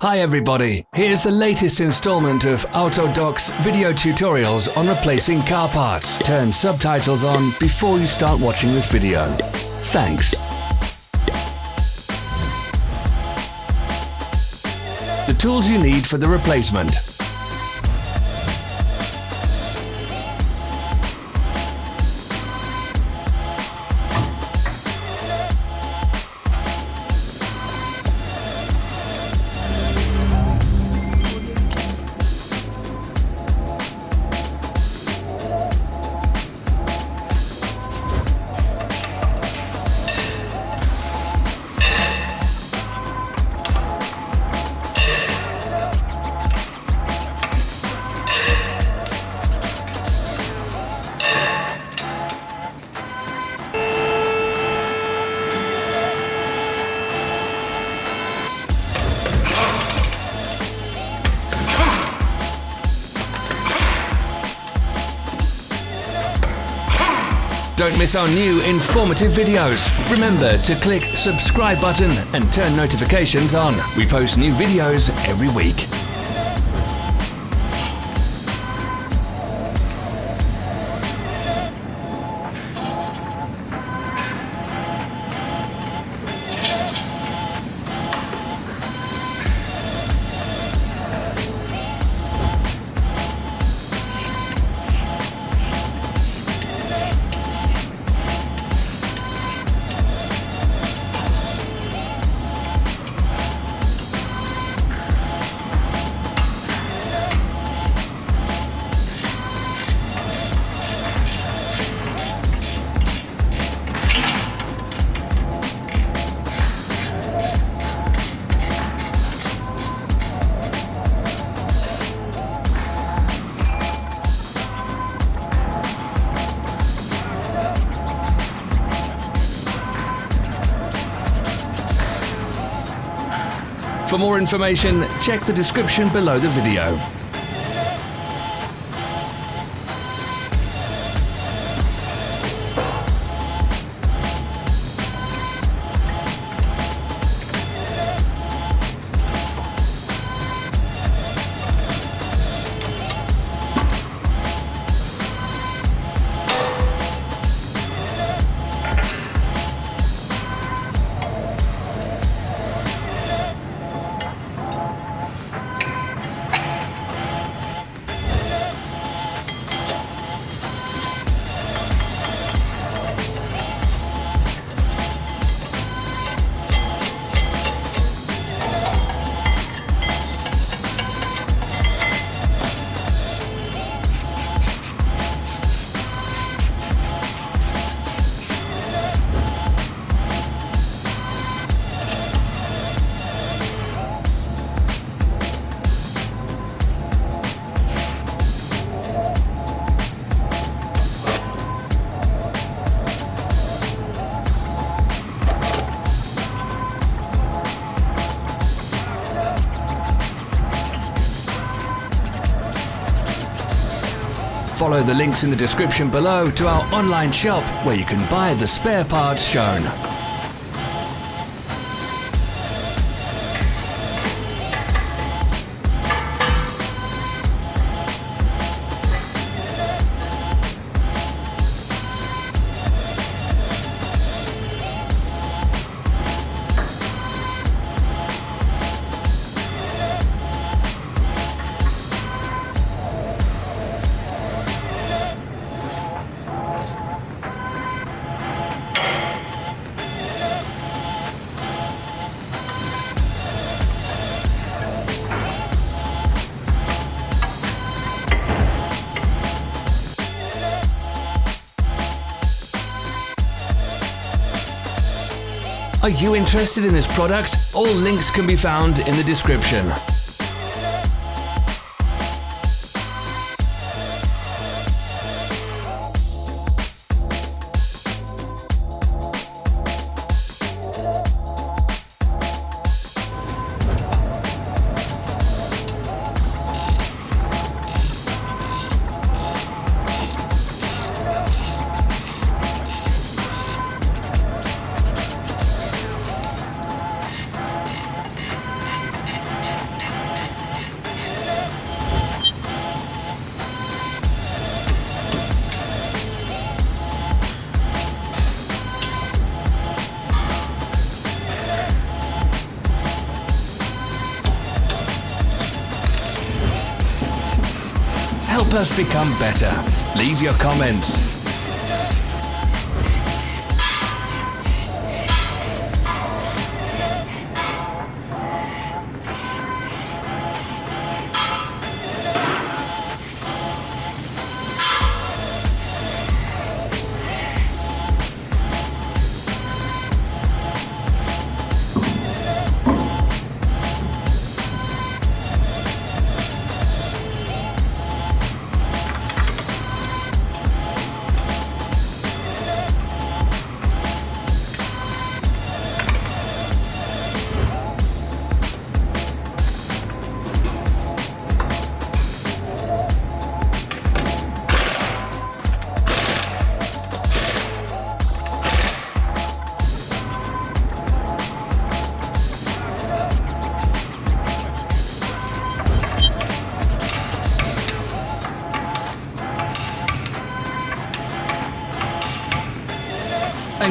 Hi everybody, here's the latest installment of Autodoc's video tutorials on replacing car parts. Turn subtitles on before you start watching this video. Thanks. The tools you need for the replacement. Don't miss our new informative videos. Remember to click subscribe button and turn notifications on. We post new videos every week. For more information, check the description below the video. Follow the links in the description below to our online shop where you can buy the spare parts shown. Are you interested in this product? All links can be found in the description. us become better. Leave your comments.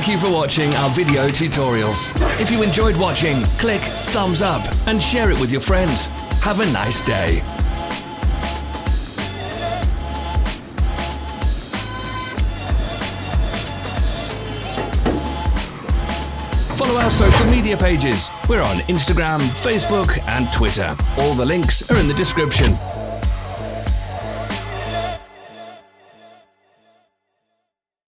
Thank you for watching our video tutorials. If you enjoyed watching, click thumbs up and share it with your friends. Have a nice day. Follow our social media pages. We're on Instagram, Facebook and Twitter. All the links are in the description.